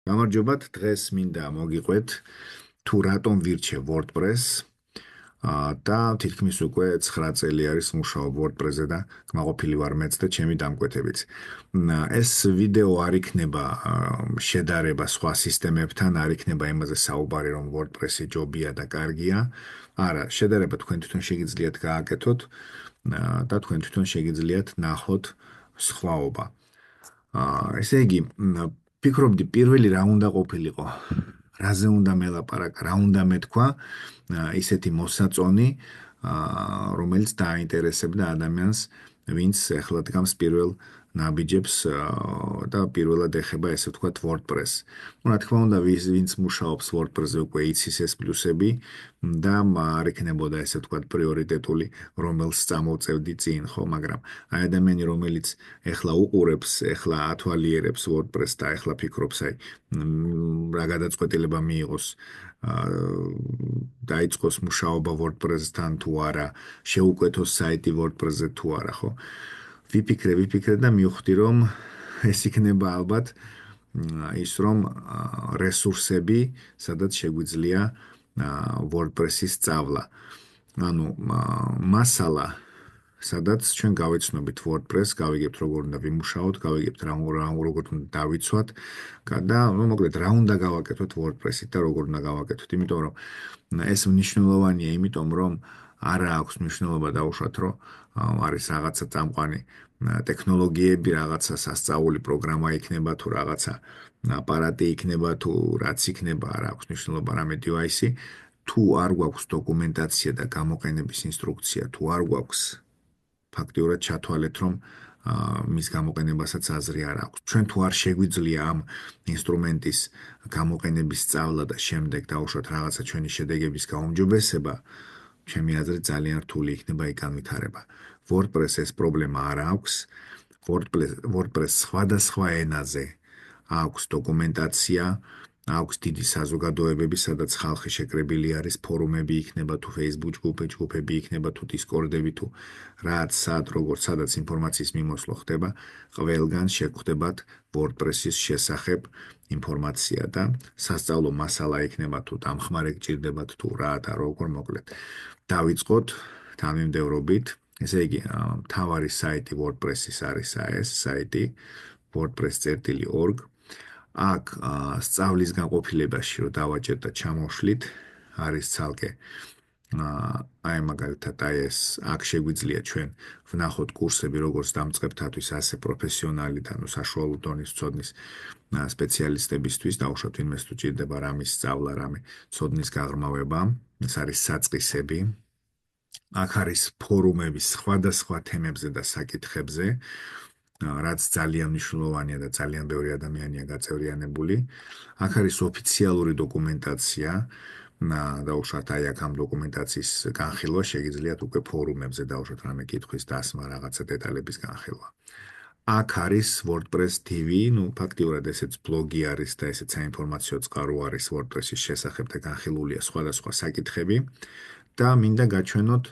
გამარჯობათ, დღეს მინდა მოგიყვეთ თუ რატომ ვირჩევ WordPress და თითქმის უკვე 9 წელი არის მუშაობ WordPress-ზე და კმაყოფილი ვარ მეც და ჩემი დამკვეთებიც. ეს ვიდეო არ იქნება შედარება სხვა სისტემებთან, არ იქნება იმაზე საუბარი, რომ WordPress-ი ჯობია და კარგია. არა, შედარება თქვენ თვითონ შეგიძლიათ გააკეთოთ და თქვენ თვითონ შეგიძლიათ ნახოთ სხვაობა. ესე იგი, ფიქრობდი პირველი რა უნდა ყოფილიყო, რაზე უნდა მელაპარაკა, რა უნდა მეთქვა, ისეთი მოსაწონი, რომელიც დაინტერესებდა ადამიანს, ვინც ეხლა დგამს პირველ ნაბიჯებს და პირველად ეხება ესე ვთქვათ WordPress. Ну, რა თქმა უნდა, ვინც მუშაობს WordPress-ზე უკვე იცის ეს პლუსები და არ იქნებოდა ესე ვთქვათ პრიორიტეტული, რომელს წამოვწევდი წინ, ხო, მაგრამ აი ადამიანი, რომელიც ეხლა უყურებს, ეხლა ათვალიერებს WordPress და ეხლა ფიქრობს, აი, რა გადაწყვეტილება მიიღოს, დაიწყოს მუშაობა WordPress-თან თუ არა, შეუკვეთოს საიტი WordPress-ზე თუ არა, ხო? ვიფიქრე და მივხვდი, რომ ეს იქნება ალბათ ის, რომ რესურსები, სადაც შეგვიძლია WordPress-ის სწავლა. ანუ მასალა, სადაც ჩვენ გავეცნობით WordPress, გავიგებთ როგორ უნდა ვიმუშაოთ, გავიგებთ როგორ უნდა დავიცვათ და მოკლედ რა უნდა გავაკეთოთ WordPress-ით და როგორ უნდა გავაკეთოთ, იმიტომ რომ ეს მნიშვნელოვანია, იმიტომ რომ არა აქვს მნიშვნელობა დაუშვათ, რომ არის რაღაცა წამყვანი ტექნოლოგიები, რაღაცა სასწაული პროგრამა იქნება თუ რაღაცა აპარატი იქნება თუ რაც იქნება, არა აქვს მნიშვნელობა რამე device-ი, თუ არ გვაქვს დოკუმენტაცია და გამოყენების ინსტრუქცია, თუ არ გვაქვს ფაქტიურად ჩათვალეთ, რომ მის გამოყენებასაც აზრი არ აქვს. ჩვენ თუ არ შეგვიძლია ამ ინსტრუმენტის გამოყენების სწავლა და შემდეგ დაუშვათ რაღაცა ჩვენი შედეგების გაუმჯობესება, ჩემი აზრით ძალიან რთული იქნება იქ განვითარება. WordPress ეს პრობლემა არ აქვს. WordPress სხვადასხვა ენაზე აქვს დოკუმენტაცია, აქვს დიდი საზოგადოებები, სადაც ხალხი შეკრებილი არის, ფორუმები იქნება თუ Facebook ჯგუფები იქნება თუ Discord-ები თუ რაც სად როგორც სადაც ინფორმაციის მიმოსვლა ხდება, ყველგან შეგხვდებათ WordPress-ის შესახებ ინფორმაცია და სასწავლო მასალა იქნება თუ დამხმარე გჭირდებათ თუ რა და როგორ მოკლედ. დავიწყოთ თანმიმდევრობით. ესე იგი, მთავარი საიტი WordPress-ის არის ეს საიტი wordpress.org. აქ სწავლის განყოფილებაში რომ დავაჭერთ და ჩამოვშლით, არის ცალკე აი მაგალითად აი ეს აქ შეგვიძლია ჩვენ ვნახოთ კურსები როგორც დამწყებთათვის, ასე პროფესიონალი და ნუ საშუალო დონის ცოდნის სპეციალისტებისთვის, დაუშვათ ვინმეს თუ ჭირდება რამის სწავლა, რამე ცოდნის გაღრმავება, ეს არის საწყისები. აქ არის ფორუმები სხვადასხვა თემებზე და საკითხებზე, რაც ძალიან მნიშვნელოვანია და ძალიან ბევრი ადამიანია გაწევრიანებული. აქ არის ოფიციალური დოკუმენტაცია, დაუშვათ აი აქ ამ დოკუმენტაციის განხილვა შეგიძლიათ უკვე ფორუმებზე დაუშვათ რამე კითხვის დასმა, რაღაცა დეტალების განხილვა. აქ არის WordPress TV, ну ფაქტიურად ესეც ბლოგი არის და ესეც საინფორმაციო წყარო არის WordPress-ის შესახებ და განხილულია სხვადასხვა საკითხები და მინდა გაჩვენოთ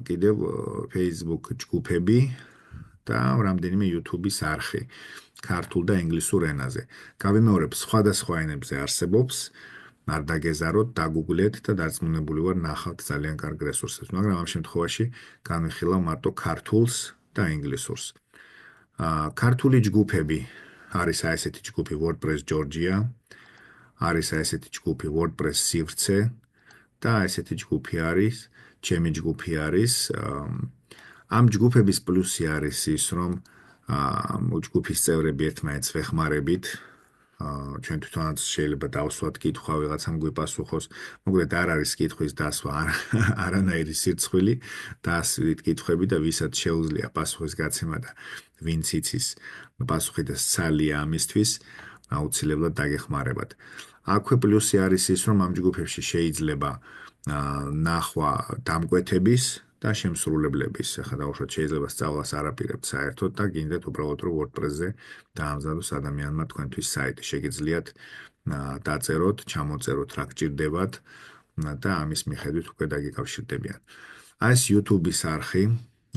კიდევ Facebook ჯგუფები და რამდენიმე YouTube-ის არხი ქართულ და ინგლისურ ენაზე. გავიმეორებ, სხვადასხვა ენებზე არსებობს, არ დაგეზაროთ, დაგუგლეთ და დარწმუნებული ვარ ნახავთ ძალიან კარგ რესურსებს, მაგრამ ამ შემთხვევაში განვიხილავ მარტო ქართულს და ინგლისურს. ქართული ჯგუფები არის ესეთი ჯგუფი WordPress Georgia, არის ესეთი ჯგუფი WordPress სივრცე და ესეთი ჯგუფი არის, ჩემი ჯგუფი არის. ამ ჯგუფების პლუსი არის ის, რომ ჯგუფის წევრები ერთმანეთს ვეხმარებით, ჩვენ თვითონაც შეიძლება დავსვათ კითხვა, ვიღაცამ გვიპასუხოს, მოკლედ არ არის კითხვის დასვა, არანაირი სირცხვილი, დაასვით კითხვები და ვისაც შეუძლია პასუხის გაცემა და ვინც იცის პასუხი და სცალია ამისთვის, აუცილებლად დაგეხმარებათ. აქვე პლუსი არის ის, რომ ამ ჯგუფებში შეიძლება ნახვა დამკვეთების და შემსრულებლების, ახლა დაუშვათ შეიძლება სწავლას არაპირებთ საერთოდ და გინდათ უბრალოდ რომ WordPress-ზე დაამზადოს ადამიანმა თქვენთვის საიტი, შეგიძლიათ დაწეროთ, ჩამოწეროთ რა გჭირდებათ და ამის მიხედვით უკვე დაგიკავშირდებიან. ეს YouTube-ის არხი,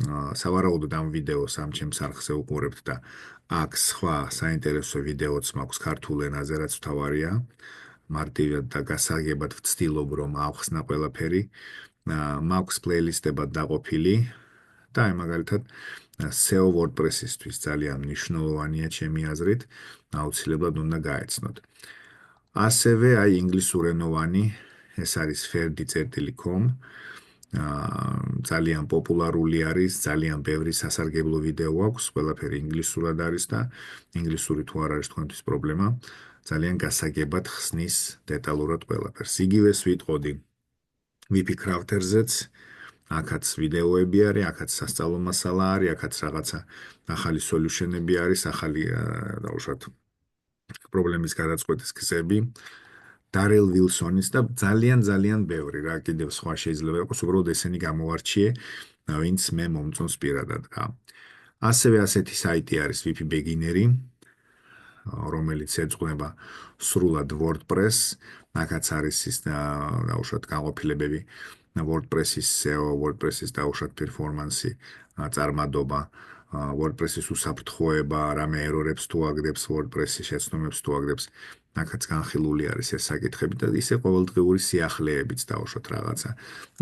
სავარაუდოდ ამ ვიდეოს ამ ჩემს არხზე უყურებთ და აქ სხვა საინტერესო ვიდეოც მაქვს ქართულ ენაზე, რაც თავარია. მარტივად და გასაგებად ვცდილობ რომ ავხსნა ყველაფერი. მაქვს პლეილისტებად დაყოფილი და აი მაგალითად SEO WordPress-ისთვის ძალიან მნიშვნელოვანია ჩემი აზრით, აუცილებლად უნდა გაეცნოთ. ასევე აი ინგლისურენოვანი, ეს არის ferdi.com, ძალიან პოპულარული არის, ძალიან ბევრი სასარგებლო ვიდეო აქვს, ყველაფერი ინგლისურად არის და ინგლისური თუ არ არის თქვენთვის პრობლემა, ძალიან გასაგებად ხსნის დეტალურად ყველაფერს. იგივეს ვიტყოდი VP Crafter-ზეც, აქაც ვიდეოები არის, აქაც სასწავლო მასალა არის, აქაც რაღაცა ახალი სოლიუშენები არის, ახალი დაუშვათ პრობლემის გადაწყვეტის გზები. Darrell Wilson-ის და ძალიან ბევრი რა, კიდევ სხვა შეიძლება იყოს, უბრალოდ ესენი გამოვარჩიე, ვინც მე მომწონს პირადად რა. ასევე ასეთი საიტი არის VP Beginner-ი, რომელიც ეძღვნება სრულად WordPress, აქაც არის ის დაუშვათ განყოფილებები WordPress-ის SEO, WordPress-ის დაუშვათ პერფორმანსი, წარმადობა, WordPress-ის უსაფრთხოება, რამე ერორებს თუ აგდებს, WordPress-ის შეცდომებს თუ აგდებს, აქაც განხილული არის ეს საკითხები და ისე ყოველდღიური სიახლეებიც დაუშვათ რაღაცა.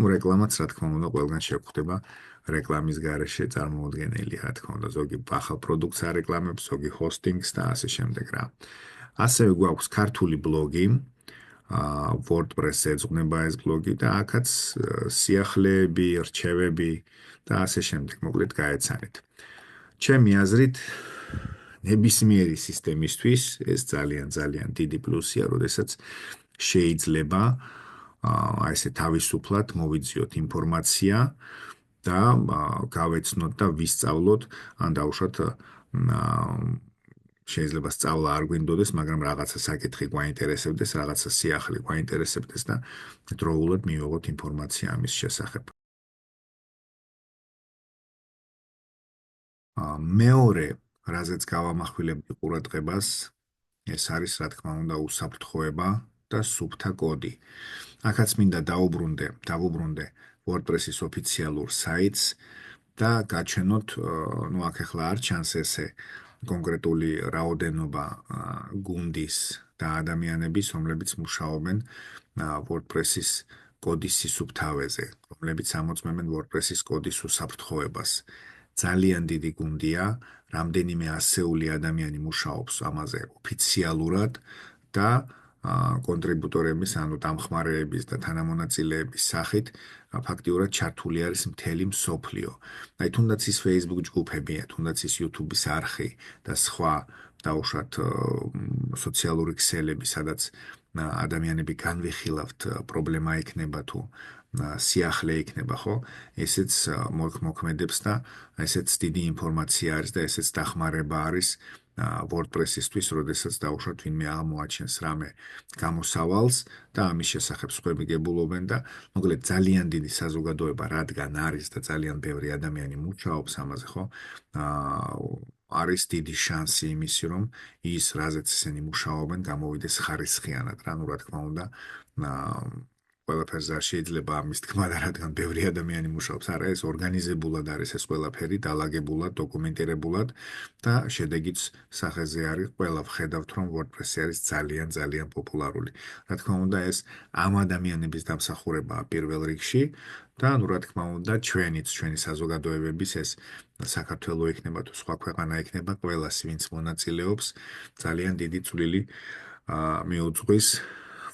რეკლამაც რა თქმა უნდა ყველგან შეგვხვდება რეკლამის გარეშე წარმოუდგენელი, რა თქმა უნდა, ზოგი ახალ პროდუქტს არეკლამებს, ზოგი ჰოსტინგს და ასე შემდეგ რა. ასევე გვაქვს ქართული ბლოგი, WordPress ეძღვნება ეს ბლოგი და აქაც სიახლეები, რჩევები და ასე შემდეგ, მოკლედ გაეცანით. ჩემი აზრით, ნებისმიერი სისტემისთვის ეს ძალიან დიდი პლუსია, როდესაც შეიძლება აი ესე თავისუფლად მოვიძიოთ ინფორმაცია და გავეცნოთ და ვისწავლოთ, ან დაუშვათ შეიძლება სწავლა არ გვინდოდეს, მაგრამ რაღაცა საკითხი გვაინტერესებდეს, რაღაცა სიახლე გვაინტერესებდეს და დროულად მივიღოთ ინფორმაცია ამის შესახებ. მეორე, რაზეც გავამახვილებდი ყურადღებას, ეს არის, რა თქმა უნდა, უსაფრთხოება და სუფთა კოდი. აქაც მინდა დავუბრუნდე WordPress-ის ოფიციალურ საიტს და გაჩვენოთ, ну აქ ახლა არ ჩანს ესე კონკრეტული რაოდენობა გუნდის და ადამიანების, რომლებიც მუშაობენ WordPress-ის კოდის სისუფთავეზე, რომლებიც ამოწმებენ WordPress-ის კოდის უსაფრთხოებას. ძალიან დიდი გუნდია, რამდენიმე ასეული ადამიანი მუშაობს ამაზე ოფიციალურად და კონტრიბუტორების, ანუ დამხმარეების და თანამონაწილეების სახით ფაქტიურად ჩართული არის მთელი მსოფლიო. აი თუნდაც ის Facebook ჯგუფებია, თუნდაც ის YouTube-ის არხი და სხვა დაუშვათ სოციალური ქსელები, სადაც ადამიანები განვიხილავთ პრობლემა იქნება თუ სიახლე იქნება, ხო? ესეც მოქმედებს და ესეც დიდი ინფორმაცია არის და ესეც დახმარება არის WordPress-ისთვის, როდესაც დაუშვათ ვინმე აღმოაჩენს რამე გამოსავალს და ამის შესახებ სხვები გებულობენ და მოკლედ ძალიან დიდი საზოგადოება რადგან არის და ძალიან ბევრი ადამიანი მუშაობს ამაზე, ხო? არის დიდი შანსი იმისი, რომ ის რაზეც ისინი მუშაობენ, გამოვიდეს ხარისხიანად, რა, ну რა თქმა უნდა, ყველაფერზე არ შეიძლება ამის თქმა და რადგან ბევრი ადამიანი მუშაობს, არა ეს ორგანიზებულად არის ეს ყველაფერი, დალაგებულად, დოკუმენტირებულად და შედეგიც სახეზე არის, ყველა ვხედავთ, რომ WordPress-ი არის ძალიან პოპულარული. რა თქმა უნდა, ეს ამ ადამიანების დამსახურებაა პირველ რიგში და ну რა თქმა უნდა, ჩვენი საზოგადოებების ეს საქართველო იქნება თუ სხვა ქვეყანა იქნება, ყველას ვინც მონაწილეობს, ძალიან დიდი წვლილი მიუძღვის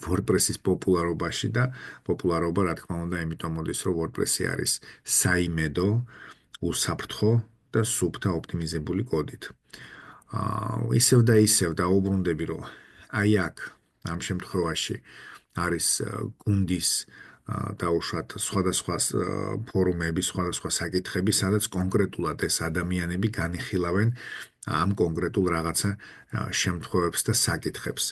WordPress-ის პოპულარობაში და პოპულარობა, რა თქმა უნდა, იმიტომ მოდის, რომ WordPress-ი არის საიმედო, უსაფრთხო და სუფთა ოპტიმიზებული კოდით. ისევ დაუბრუნდები, რომ აი აქ, ამ შემთხვევაში არის გუნდის დაუშვათ სხვადასხვა ფორუმები, სხვადასხვა საკითხები, სადაც კონკრეტულად ეს ადამიანები განიხილავენ ამ კონკრეტულ რაღაცა შემთხვევებს და საკითხებს.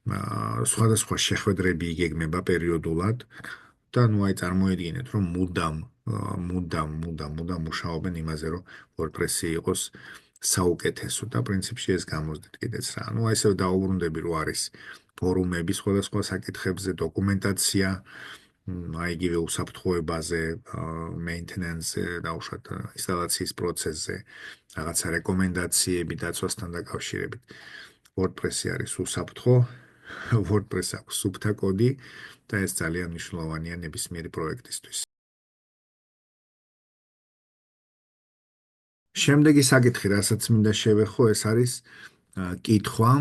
სხვადასხვა შეხვედრები იგეგმება პერიოდულად და ну აი წარმოედგინეთ რომ მუდამ მუშაობენ იმაზე რომ WordPress-ი იყოს საუკეთესო და პრინციპში ეს გამოსდით კიდეც რა. ну ესე დაუბრუნდები რომ არის ფორუმები სხვადასხვა საკითხებზე, დოკუმენტაცია აიგივე უსაფრთხოებაზე, maintenance-ზე, დაუშვათ ინსტალაციის პროცესზე, რაღაცა რეკომენდაციები დაცვასთან დაკავშირებით. WordPress-ი არის უსაფრთხო, WordPress აქვს სუფთა კოდი და ეს ძალიან მნიშვნელოვანია ნებისმიერი პროექტისთვის. შემდეგი საკითხი, რასაც მინდა შევეხო, ეს არის კითხვა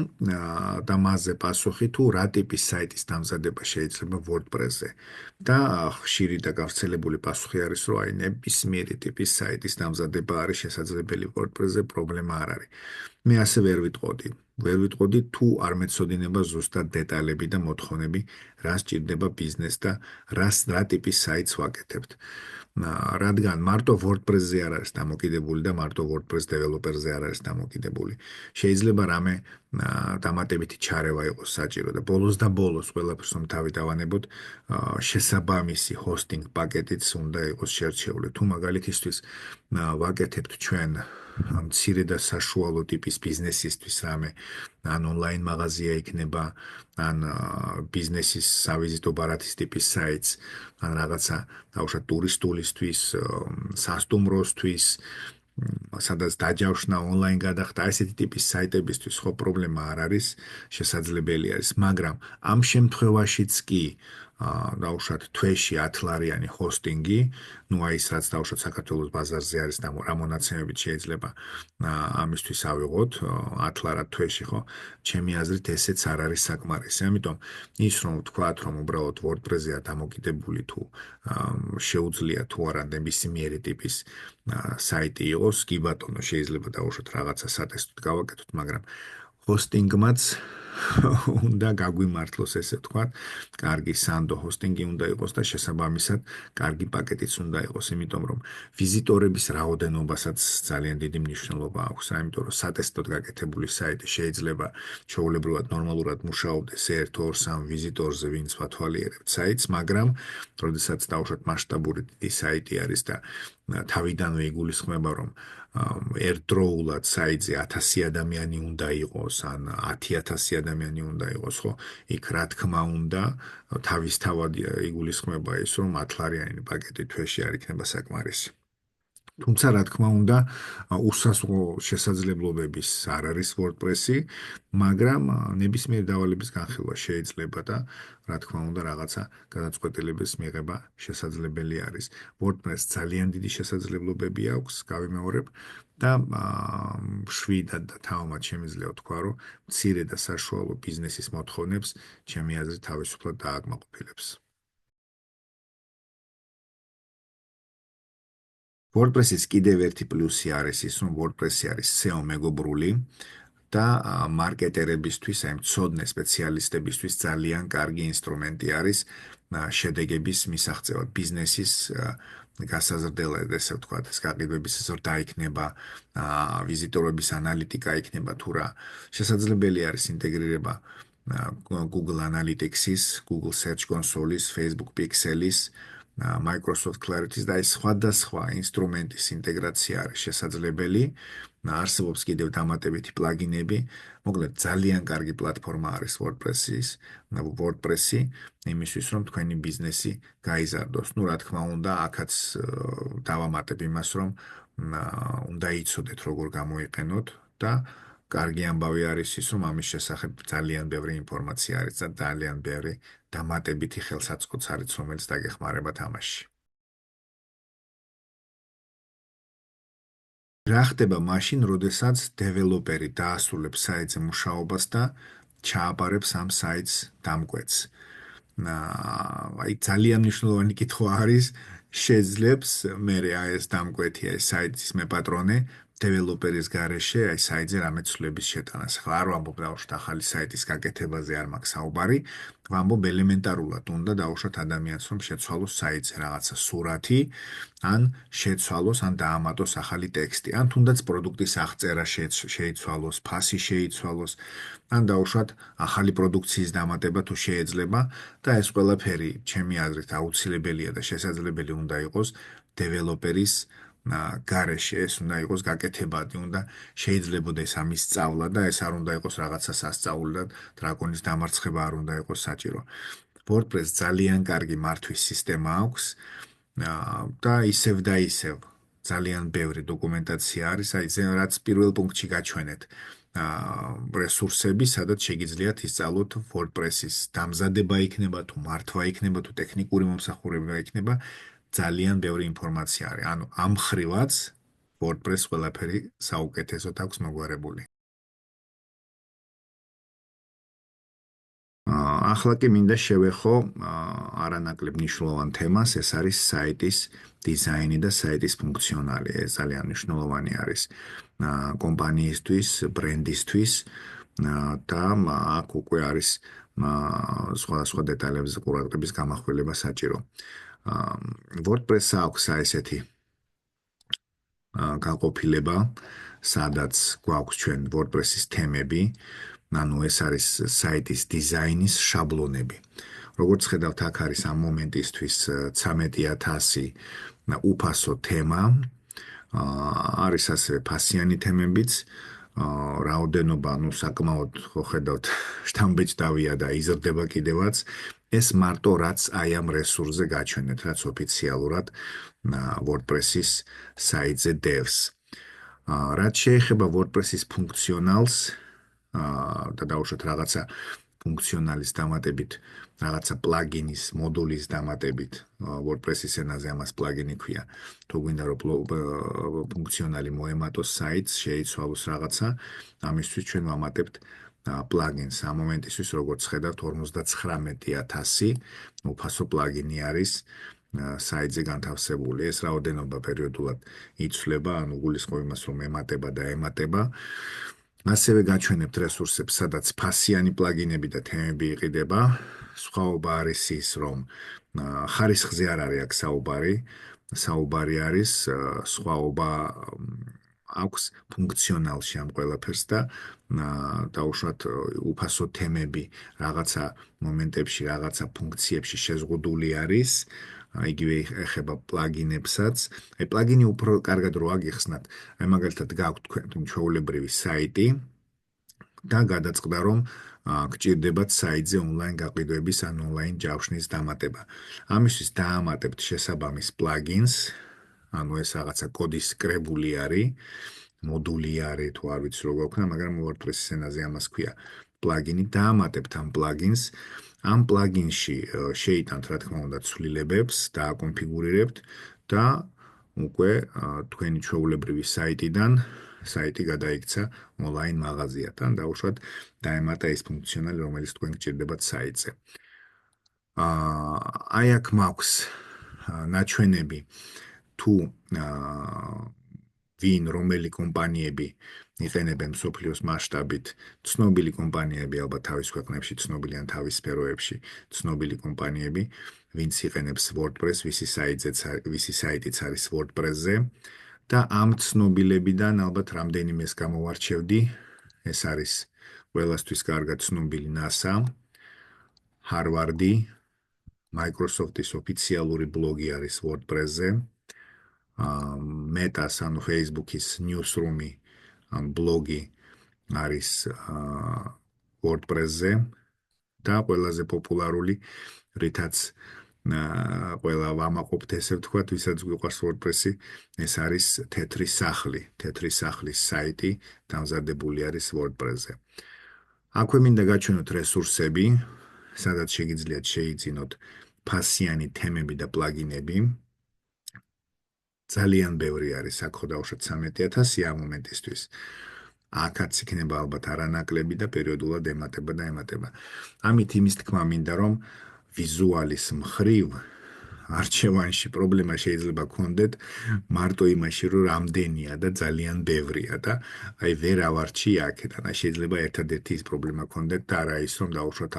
და მასზე პასუხი თუ რა ტიპის საიტის დამზადება შეიძლება WordPress-ზე. და ხშირი და გავრცელებული პასუხი არის, რომ აი ნებისმიერი ტიპის საიტის დამზადება არის შესაძლებელი WordPress-ზე, პრობლემა არ არის. მე ასე ვერ ვიტყოდი. ვერ ვიტყოდი თუ არ მეცოდინება ზუსტად დეტალები და მოთხოვნები, რა სჭირდება ბიზნეს და რა ტიპის საიტს ვაკეთებთ. რადგან მარტო WordPress-ზე არ არის დამოკიდებული და მარტო WordPress developer-ზე არ არის დამოკიდებული. შეიძლება რამე დამატებითი ჩარევა იყოს საჭირო და ბოლოს და ბოლოს ყველაფერს რომ თავი დავანებოთ, შესაბამისი hosting პაკეტიც უნდა იყოს შერჩეული. თუ მაგალითისთვის ვაკეთებთ ჩვენ მცირე და საშუალო ტიპის ბიზნესისთვის რამე, ან ონლაინ მაღაზია იქნება, ან ბიზნესის სავიზიტო ბარათის ტიპის საიტს, ან რაღაცა დაუშვათ ტურისტულისთვის, სასტუმროსთვის, სადაც დაჯავშნა ონლაინ გადახდა ესეთი ტიპის საიტებისთვის ხო პრობლემა არ არის, შესაძლებელი არის, მაგრამ ამ შემთხვევაშიც კი დაუშვათ თვეში 10 ლარიანი ჰოსტინგი, ну აი ის რაც დაუშვათ საქართველოს ბაზარზე არის და რა მონაცემებით შეიძლება ამისთვის ავიღოთ 10 ლარად თვეში ხო, ჩემი აზრით ესეც არ არის საკმარისი. ამიტომ ის რომ ვთქვათ რომ უბრალოდ WordPress-ია დამოკიდებული თუ შეუძლია თუ არა ნებისმიერი ტიპის საიტი იყოს, კი ბატონო შეიძლება დაუშვათ რაღაცა სატესტოდ გავაკეთოთ, მაგრამ ჰოსტინგმაც უნდა გაგვიმართლოს ესე ვთქვათ, კარგი სანდო ჰოსტინგი უნდა იყოს და შესაბამისად კარგი პაკეტიც უნდა იყოს, იმიტომ რომ ვიზიტორების რაოდენობასაც ძალიან დიდი მნიშვნელობა აქვს, იმიტომ რომ სატესტოდ გაკეთებული საიტი შეიძლება ჩვეულებრივად ნორმალურად მუშაობდეს 1-2-3 ვიზიტორზე, ვინც ვათვალიერებთ საიტს, მაგრამ როდესაც დაუშვათ მასშტაბური დიდი საიტი არის და თავიდანვე იგულისხმება, რომ ერთდროულად საიტზე 1000 ადამიანი უნდა იყოს, ან 10,000 ადამიანი უნდა იყოს, ხო? იქ რა თქმა უნდა, თავისთავად იგულისხმება ის, რომ 10 ლარიანი პაკეტი თვეში არ იქნება საკმარისი. თუმცა, რა თქმა უნდა, უსასყო შესაძლებლობების არ არის WordPress-ი, მაგრამ ნებისმიერ დავალების განხილვა შეიძლება და რა თქმა უნდა, რაღაცა გადაწყვეტილების მიღება შესაძლებელი არის. WordPress ძალიან დიდი შესაძლებლობები აქვს, გავიმეორებ და შვიდად და თავმად შემიძლია ვთქვა, რომ მცირე და საშუალო ბიზნესის მოთხოვნებს ჩემი აზრით თავისუფლად დააკმაყოფილებს. WordPress-ის კიდევ ერთი პლუსი არის ის, რომ WordPress-ი არის SEO მეგობრული და მარკეტერებისთვის, აი მცოდნე სპეციალისტებისთვის ძალიან კარგი ინსტრუმენტი არის შედეგების მისაღწევად, ბიზნესის გასაზრდელად, ესე ვთქვათ, ეს გაყიდვების ზრდა იქნება, ვიზიტორების ანალიტიკა იქნება თუ რა. შესაძლებელი არის ინტეგრირება Google Analytics-ის, Google Search Console-ის, Facebook Pixel-ის, Microsoft Clarity-ის და ეს სხვადასხვა ინსტრუმენტის ინტეგრაცია არის შესაძლებელი. არსებობს კიდევ დამატებითი პლაგინები. მოკლედ ძალიან კარგი პლატფორმა არის WordPress-ი, იმისთვის რომ თქვენი ბიზნესი გაიზარდოს. Ну, რა თქმა უნდა, აქაც დავამატებ იმას, რომ უნდა იცოდეთ როგორ გამოიყენოთ და კარგი ამბავი არის ის, რომ ამის შესახებ ძალიან ბევრი ინფორმაცია არის და ძალიან ბევრი დამატებითი ხელსაწყოც არის, რომელიც დაგეხმარება თამაში. რა ხდება მაშინ, როდესაც დეველოპერი დაასრულებს საიტზე მუშაობას და ჩააბარებს ამ საიტს დამკვეთს? აი ძალიან მნიშვნელოვანი კითხვა არის, შეძლებს მე ეს დამკვეთი აი საიტის მეპატრონე დეველოპერის გარეშე აი საიტზე რამე ცვლილების შეტანას. ახლა არ ვამბობ დავუშვათ ახალი საიტის გაკეთებაზე არ მაქვს საუბარი, ვამბობ ელემენტარულად უნდა დავუშვათ ადამიანს რომ შეცვალოს საიტზე რაღაცა სურათი, ან შეცვალოს, ან დაამატოს ახალი ტექსტი, ან თუნდაც პროდუქტის აღწერა შეიცვალოს, ფასი შეიცვალოს, ან დავუშვათ ახალი პროდუქციის დამატება თუ შეიძლება და ეს ყველაფერი ჩემი აზრით აუცილებელია და შესაძლებელი უნდა იყოს დეველოპერის გარეშე, ეს უნდა იყოს გაკეთებადი, უნდა შეიძლებოდეს ამის სწავლა და ეს არ უნდა იყოს რაღაცა სასწაული და დრაკონის დამარცხება არ უნდა იყოს საჭირო. WordPress ძალიან კარგი მართვის სისტემა აქვს და ისევ და ისევ ძალიან ბევრი დოკუმენტაცია არის, აი რაც პირველ პუნქტში გაჩვენეთ. რესურსები, სადაც შეგიძლიათ ისწავლოთ WordPress-ის დამზადება იქნება, თუ მართვა იქნება, თუ ტექნიკური მომსახურება იქნება, ძალიან ბევრი ინფორმაცია არის. ანუ ამ ხრივაც WordPress ყველაფერი საუკეთესოდ აქვს მოგვარებული. ახლა კი მინდა შევეხო არანაკლებ მნიშვნელოვან თემას, ეს არის საიტის დიზაინი და საიტის ფუნქციონალი. ეს ძალიან მნიშვნელოვანი არის კომპანიისთვის, ბრენდისთვის და აქ უკვე არის სხვადასხვა დეტალებზე ყურადღების გამახვილება საჭირო. WordPress-ს აქვს ესეთი განყოფილება, სადაც გვაქვს ჩვენ WordPress-ის თემები, ანუ ეს არის საიტის დიზაინის შაბლონები. როგორც ხედავთ, აქ არის ამ მომენტისთვის 13000 უფასო თემა. არის ასევე ფასიანი თემებიც, რაოდენობა, საკმაოდ ხო ხედავთ, შთამბეჭდავია და იზრდება კიდევაც. ეს მარტო რაც აი ამ რესურსზე გაჩვენეთ, რაც ოფიციალურად WordPress-ის საიტზე დევს. რაც შეეხება WordPress-ის ფუნქციონალს და დაუშვათ რაღაცა ფუნქციონალის დამატებით, რაღაცა პლაგინის მოდულის დამატებით, WordPress-ის ენაზე ამას პლაგინი ქვია. თუ გვინდა რომ ფუნქციონალი მოემატოს საიტს, შეიცვალოს რაღაცა, ამისთვის ჩვენ ვამატებთ პლაგინს. ამ მომენტისთვის, როგორც ხედავთ, 59000 უფასო პლაგინი არის საიტზე განთავსებული. ეს რაოდენობა პერიოდულად იცვლება, ანუ გულისხმობ იმას, რომ ემატება და ემატება. ასევე გაჩვენებთ რესურსებს, სადაც ფასიანი პლაგინები და თემები იყიდება. სხვაობა არის ის, რომ ხარისხზე არ არის აქ საუბარი. საუბარი არის სხვაობა აქვს ფუნქციონალში ამ ყველაფერს და დაუშვათ უფასო თემები რაღაცა მომენტებში, რაღაცა ფუნქციებში შეზღუდული არის. იგივე ეხება პლაგინებსაც. აი პლაგინი უფრო კარგად რო აგიხსნათ, აი მაგალითად გაქვთ თქვენ ჩვეულებრივი საიტი და გადაწყდა რომ გჭირდებათ საიტზე ონლაინ გაყიდვების ან ონლაინ ჯავშნის დამატება. ამისთვის დაამატებთ შესაბამის პლაგინს, ანუ ეს რაღაცა კოდის კრებული არის, მოდული არის, თუ არ ვიცი როგორ გვქნა, მაგრამ WordPress-ის ენაზე ამას ქვია. პლაგინი დაამატებთ ამ პლაგინს. ამ პლაგინში შეიტანთ, რა თქმა უნდა, ცვლილებებს, დააკონფიგურირებთ და უკვე თქვენი ჩვეულებრივი საიტიდან საიტი გადაიქცა ონლაინ მაღაზიად. ან დაუშვათ დაემატა ის ფუნქციონალი, რომელიც თქვენ გჭირდებათ საიტზე. აი აქ მაქვს ნაჩვენები თუ ვინ რომელი კომპანიები იყენებენ მსოფლიოს მასშტაბით, ცნობილი კომპანიები ალბათ თავის ქვეყნებში, ცნობილი ან თავის სფეროებში, ცნობილი კომპანიები, ვინც იყენებს WordPress, ვისი საიტიც არის WordPress-ზე და ამ ცნობილებიდან ალბათ რამდენიმეს გამოვარჩევდი. ეს არის ყველასთვის კარგად ცნობილი NASA, Harvard-ი, Microsoft-ის ოფიციალური ბლოგი არის WordPress-ზე. Meta-ს, ანუ Facebook-ის newsroom-ი, ბლოგი არის WordPress-ზე და ყველაზე პოპულარული, რითაც ყველა ვამაყობთ ესე ვთქვათ, ვისაც გვიყვარს WordPress-ი, ეს არის თეთრი სახლი, თეთრი სახლის საიტი, დამზადებული არის WordPress-ზე. აქვე მინდა გაჩვენოთ რესურსები, სადაც შეგიძლიათ შეიძინოთ ფასიანი თემები და პლაგინები. ძალიან ბევრი არის, აქ ხო დავუშვათ 13000 ამ მომენტისთვის. აქაც იქნება ალბათ არანაკლები და პერიოდულად ემატება და ემატება. ამით იმის თქმა მინდა, რომ ვიზუალის მხრივ არჩევანში პრობლემა შეიძლება გქონდეთ მარტო იმაში, რომ რამდენია და ძალიან ბევრია და აი ვერ ავარჩი აქედან. შეიძლება ერთადერთი ის პრობლემა გქონდეთ და არა ის, რომ დაუშვათ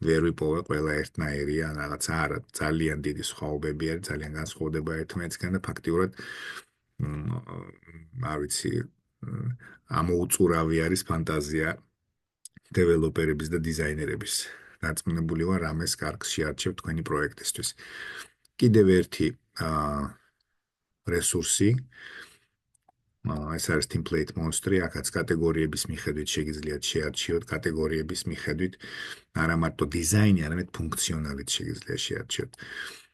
ვერ ვიპოვე ყველა ერთნაირია, რაღაცა არა, ძალიან დიდი სხვაობები არის, ძალიან განსხვავდება ერთმანეთისგან და ფაქტიურად არ ვიცი, ამოუწურავი არის ფანტაზია დეველოპერების და დიზაინერების. დარწმუნებული ვარ, ამას კარგს შეარჩევ თქვენი პროექტისთვის. კიდევ ერთი რესურსი, ეს არის template monster-ი, აქაც კატეგორიების მიხედვით შეგიძლიათ შეარჩიოთ, კატეგორიების მიხედვით არა მარტო დიზაინი, არამედ ფუნქციონალიც შეგიძლიათ შეარჩიოთ.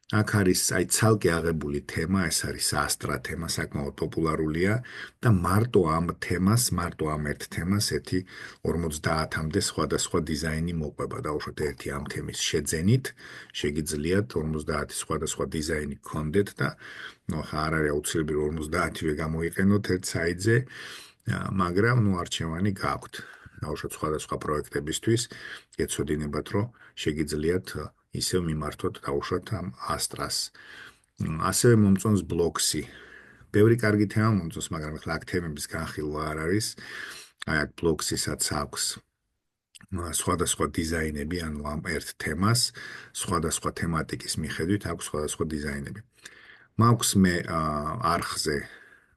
აქ არის აი ცალკე აღებული თემა, ეს არის Astra თემა, საკმაოდ პოპულარულია და მარტო ამ ერთ თემას ერთი 50-მდე სხვადასხვა დიზაინი მოყვება. დაუშვათ ერთი ამ თემის შეძენით, შეგიძლიათ 50 სხვადასხვა დიზაინი გქონდეთ და არ არის აუცილებელი 50-ვე გამოიყენოთ ერთ საიტზე, მაგრამ არჩევანი გაქვთ. დაუშვათ სხვადასხვა პროექტებისთვის, გეცოდინებათ, რომ შეგიძლიათ ისევ მიმართოთ დაუშვათ ამ Astra-ს. ასევე მომწონს Blocksy. ბევრი კარგი თემა მომწონს, მაგრამ ახლა აქ თემების განხილვა არ არის. აი აქ Blocksy-საც აქვს სხვადასხვა დიზაინები, ანუ ამ ერთ თემას, სხვადასხვა თემატიკის მიხედვით აქვს სხვადასხვა დიზაინები. მაქვს მე არხზე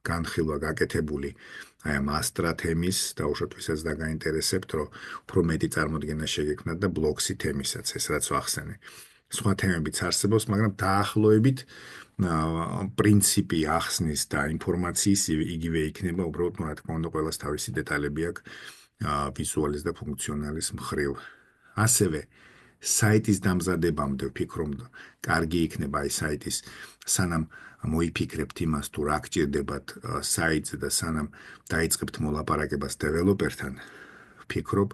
განხილვა გაკეთებული აი ამ Astra თემის, დაუშვათ ვისაც დაგაინტერესებთ, რომ უფრო მეტი წარმოდგენა შეგექმნათ და Blocksy თემისაც, ეს რაც ვახსენე. სხვა თემებიც არსებობს, მაგრამ დაახლოებით პრინციპი ახსნის და ინფორმაციის იგივე იქნება, უბრალოდ რა თქმა უნდა, ყველას თავისი დეტალები აქვს ვიზუალის და ფუნქციონალის მხრივ. ასევე საიტის დამზადებამდე ვფიქრობ, კარგი იქნება აი საიტის სანამ მოიფიქრებთ იმას, თუ რა გჭირდებათ საიტზე და სანამ დაიწყებთ მოლაპარაკებას დეველოპერთან, ვფიქრობ,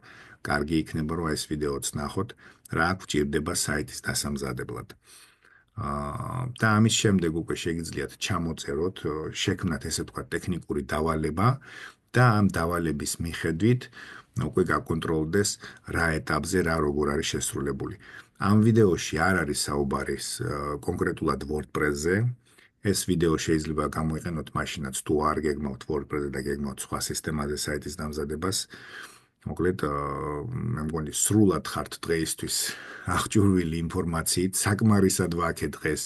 კარგი იქნება, რომ ეს ვიდეოც ნახოთ, რა გჭირდება საიტის დასამზადებლად. და ამის შემდეგ უკვე შეგიძლიათ ჩამოწეროთ, შექმნათ ესე ვთქვათ ტექნიკური დავალება და ამ დავალების მიხედვით უკვე გაკონტროლდეს რა ეტაპზე რა როგორ არის შესრულებული. ამ ვიდეოში არ არის საუბარი კონკრეტულად WordPress-ზე. ეს ვიდეო შეიძლება გამოიყენოთ მაშინაც თუ არ გეგმავთ WordPress-ზე და გეგმავთ სხვა სისტემაზე საიტის დამზადებას. მოკლედ, მე მგონი სრულად ხართ დღეისთვის აღჭურვილი ინფორმაციით, საკმარისად ვაქეთ დღეს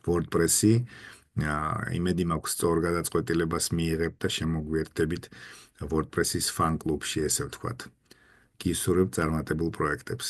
WordPress-ი. იმედი მაქვს სწორ გადაწყვეტილებას მიიღებთ და შემოგვიერთდებით WordPress-ის fan კლუბში, ესე ვთქვათ. გისურვებთ წარმატებულ პროექტებს.